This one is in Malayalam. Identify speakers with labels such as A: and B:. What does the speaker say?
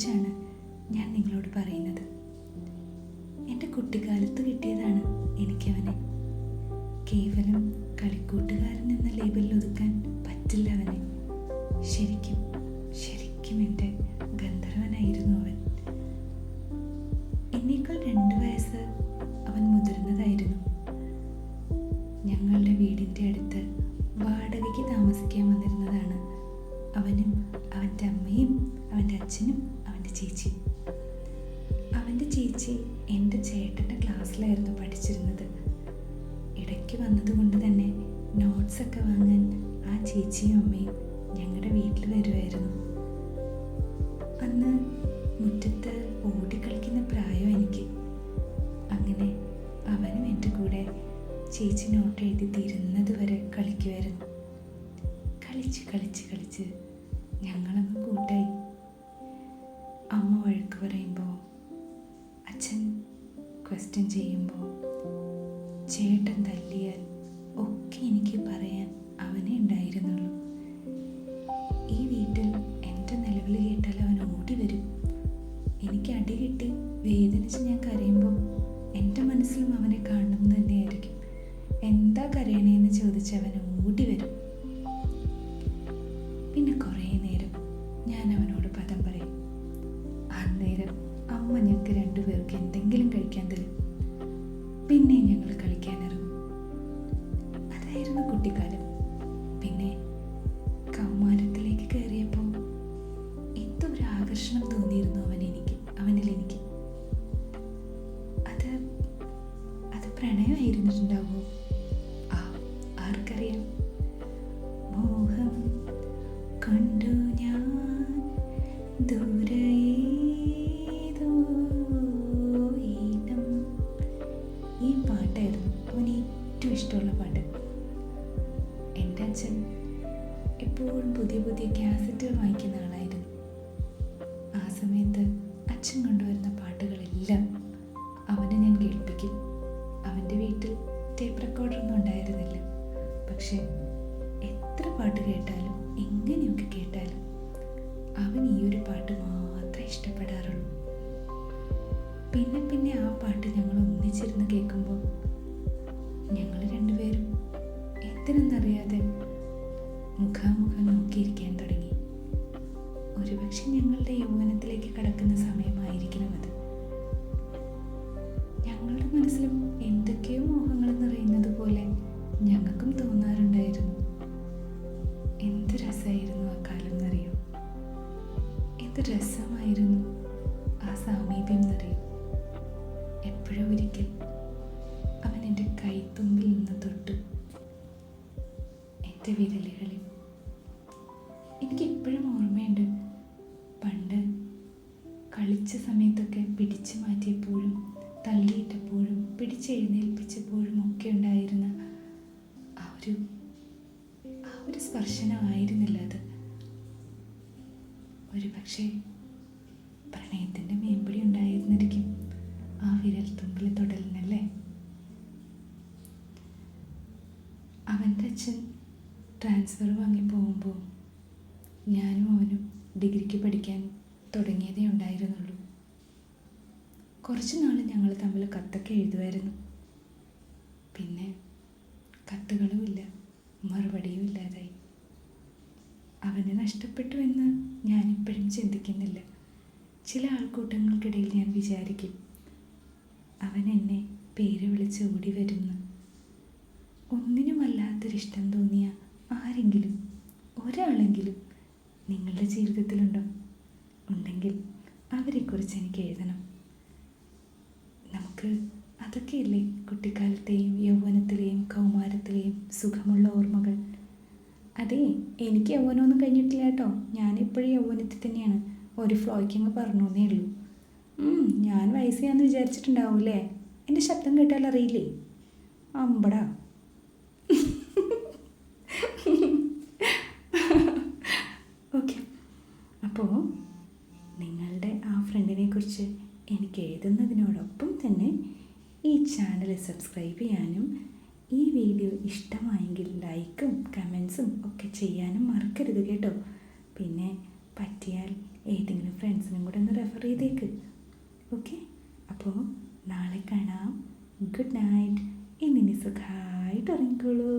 A: കുറിച്ചാണ് ഞാൻ നിങ്ങളോട് പറയുന്നത്. എൻ്റെ കുട്ടിക്കാലത്ത് കിട്ടിയതാണ് എനിക്കവനെ. കേവലം കളിക്കൂട്ടുകാരൻ എന്ന ലേബലിൽ ഒതുക്കാൻ പറ്റില്ല അവനെ. ശരിക്കും ശരിക്കും എൻ്റെ ഗന്ധർവനായിരുന്നു അവൻ. എന്നേക്കാൾ 2 വയസ്സ് അവൻ മുതിർന്നതായിരുന്നു. ഞങ്ങളുടെ വീടിൻ്റെ അടുത്ത് വാടകയ്ക്ക് താമസിക്കാൻ വന്നിരുന്നതാണ് അവനും അവൻ്റെ അമ്മയും അവൻ്റെ അച്ഛനും അവൻ്റെ ചേച്ചിയും. അവൻ്റെ ചേച്ചി എൻ്റെ ചേട്ടൻ്റെ ക്ലാസ്സിലായിരുന്നു പഠിച്ചിരുന്നത്. ഇടയ്ക്ക് വന്നതുകൊണ്ട് തന്നെ നോട്ട്സൊക്കെ വാങ്ങാൻ ആ ചേച്ചിയും അമ്മയും ഞങ്ങളുടെ വീട്ടിൽ വരുമായിരുന്നു. അന്ന് മുറ്റത്ത് ഓടിക്കളിക്കുന്ന പ്രായം എനിക്ക്. അങ്ങനെ അവനും എൻ്റെ കൂടെ ചേച്ചി നോട്ട് എഴുതി തീരുന്നത് വരെ കളിക്കുമായിരുന്നു. കളിച്ച് കളിച്ച് കളിച്ച് ഞങ്ങളങ്ങ് കൂട്ടായി. അമ്മ വഴക്ക് പറയുമ്പോൾ, അച്ഛൻ ക്വസ്റ്റ്യൻ ചെയ്യുമ്പോൾ, ചേട്ടൻ തല്ലിയാൽ ഒക്കെ എനിക്ക് പറയാൻ അവനേ ഉണ്ടായിരുന്നുള്ളൂ. ഈ വീട്ടിൽ എൻ്റെ നിലവിളി കേട്ടാൽ അവൻ ഓടി വരും. എനിക്ക് അടി കിട്ടി വേദനിച്ച് ഞാൻ കരയുമ്പോൾ എൻ്റെ മനസ്സിലും അവനെ കാണണം എന്ന് തന്നെയായിരിക്കും. എന്താ കരയണേന്ന് ചോദിച്ച് അവൻ ഓടി വരും. പിന്നെ കുറേ നേരം ഞാൻ അവനോട് പദം പറയും. അന്നേരം അമ്മ ഞങ്ങൾക്ക് 2 പേർക്ക് എന്തെങ്കിലും കഴിക്കാൻ തരും. പിന്നെ ഞങ്ങൾ കളിക്കാനിറങ്ങും. അതായിരുന്നു കുട്ടിക്കാലം. പിന്നെ കൗമാരത്തിലേക്ക് കയറിയപ്പോൾ എന്തോ ഒരു ആകർഷണം തോന്നിയിരുന്നു അവനിൽ എനിക്ക്. അത് പ്രണയമായിരുന്നിട്ടുണ്ടാവുമോ? ആർക്കറിയാം. മോഹം കണ്ടു ഞാൻ ദൂരേതോ ഈണം. ഈ പാട്ടായിരുന്നു അവന് ഏറ്റവും ഇഷ്ടമുള്ള പാട്ട്. എൻ്റെ അച്ഛൻ എപ്പോഴും പുതിയ പുതിയ കാസറ്റുകൾ വാങ്ങിക്കുന്ന ആളായിരുന്നു. ആ സമയത്ത് അച്ഛൻ കൊണ്ടുവരുന്ന പാട്ടുകളെല്ലാം അവനെ ഞാൻ കേൾപ്പിക്കും. അവൻ്റെ വീട്ടിൽ ടേപ്പ് റെക്കോർഡറൊന്നും ഉണ്ടായിരുന്നില്ല. പക്ഷെ എത്ര പാട്ട് കേട്ടാലും എങ്ങനെയൊക്കെ കേട്ടാലും അവൻ ഈ ഒരു പാട്ട് മാത്രമേ ഇഷ്ടപ്പെടാറുള്ളൂ. പിന്നെ പിന്നെ ആ പാട്ട് ഞങ്ങൾ ഒന്നിച്ചിരുന്ന് കേൾക്കുമ്പോൾ ഞങ്ങൾ 2 പേരും എന്തിനെന്നറിയാതെ മുഖാമുഖം നോക്കിയിരിക്കാൻ തുടങ്ങി. ഒരുപക്ഷെ ഞങ്ങളുടെ യൗവനത്തിലേക്ക് കടക്കുന്ന സമയമായിരിക്കണം അത്. ഞങ്ങളുടെ മനസ്സിലും എന്തൊക്കെയോ മോഹങ്ങൾ നിറയുന്നത് പോലെ ഞങ്ങൾക്കും തോന്നാറുണ്ടായിരുന്നു. എന്ത് രസമായിരുന്നു ആ കാലം എന്നറിയോ? എന്ത് രസമായിരുന്നു ആ സാമീപ്യം എന്നറിയോ? എപ്പോഴോ ഒരിക്കൽ അവൻ എൻ്റെ കൈത്തുമ്പിൽ നിന്ന് തൊട്ടു, എൻ്റെ വിരലുകളിൽ. എനിക്കെപ്പോഴും ഓർമ്മയുണ്ട്, പണ്ട് കളിച്ച സമയത്തൊക്കെ പിടിച്ചു മാറ്റിയപ്പോഴും തള്ളിയിട്ടപ്പോഴും പിടിച്ചെഴുന്നേൽപ്പിച്ചപ്പോഴും ഒക്കെ ഉണ്ടായിരുന്ന ആ ഒരു സ്പർശനമായിരുന്നില്ല അത്. ഒരു പക്ഷേ പ്രണയത്തിൻ്റെ മേമ്പടി ഉണ്ടായിരുന്നിരിക്കും ആ വിരൽ തുമ്പിൽ തൊടലിനല്ലേ. അവൻ്റെ അച്ഛൻ ട്രാൻസ്ഫർ വാങ്ങി പോകുമ്പോൾ ഞാനും അവനും ഡിഗ്രിക്ക് പഠിക്കാൻ തുടങ്ങിയതേ ഉണ്ടായിരുന്നുള്ളൂ. കുറച്ച് നാൾ ഞങ്ങൾ തമ്മിൽ കത്തൊക്കെ എഴുതുമായിരുന്നു. പിന്നെ കത്തുകളുമില്ല, മറുപടിയും ഇല്ലാതായി. അവനെ നഷ്ടപ്പെട്ടു എന്ന് ഞാനിപ്പോഴും ചിന്തിക്കുന്നില്ല. ചില ആൾക്കൂട്ടങ്ങൾക്കിടയിൽ ഞാൻ വിചാരിക്കും, അവൻ എന്നെ പേര് വിളിച്ച് ഓടി വരുന്നു. ഒന്നിനുമല്ലാത്തൊരിഷ്ടം തോന്നിയ ആരെങ്കിലും, ഒരാളെങ്കിലും നിങ്ങളുടെ ജീവിതത്തിലുണ്ടോ? ഉണ്ടെങ്കിൽ അവരെക്കുറിച്ച് എനിക്ക് എഴുതണം. നമുക്ക് അതൊക്കെയല്ലേ കുട്ടിക്കാലത്തെയും യൗവനത്തിലെയും കൗമാരത്തിലെയും സുഖമുള്ള ഓർമ്മകൾ. അതെ, എനിക്ക് യൗവനമൊന്നും കഴിഞ്ഞിട്ടില്ല കേട്ടോ. ഞാനിപ്പോഴും യൗവനത്തിൽ തന്നെയാണ്. ഒരു ഫ്ലോയ്ക്കങ്ങ് പറഞ്ഞു എന്നേ ഉള്ളൂ. ഞാൻ വയസ്സാന്ന് വിചാരിച്ചിട്ടുണ്ടാവൂല്ലേ? എൻ്റെ ശബ്ദം കേട്ടാൽ അറിയില്ലേ? അമ്പടാ. ഓക്കെ, അപ്പോൾ നിങ്ങളുടെ ആ ഫ്രണ്ടിനെ കുറിച്ച് എനിക്ക് എഴുതുന്നതിനോടൊപ്പം തന്നെ ഈ ചാനൽ സബ്സ്ക്രൈബ് ചെയ്യാനും ഈ വീഡിയോ ഇഷ്ടമായെങ്കിൽ ലൈക്കും കമൻസും ഒക്കെ ചെയ്യാനും മറക്കരുത് കേട്ടോ. പിന്നെ പറ്റിയാൽ ഏതെങ്കിലും ഫ്രണ്ട്സിനും കൂടെ ഒന്ന് റെഫർ ചെയ്തേക്ക്. ഓക്കെ, അപ്പോൾ നാളെ കാണാം. Good night. ഇന്നിനി സുഖമായിട്ട് ഉറങ്ങിക്കോളൂ.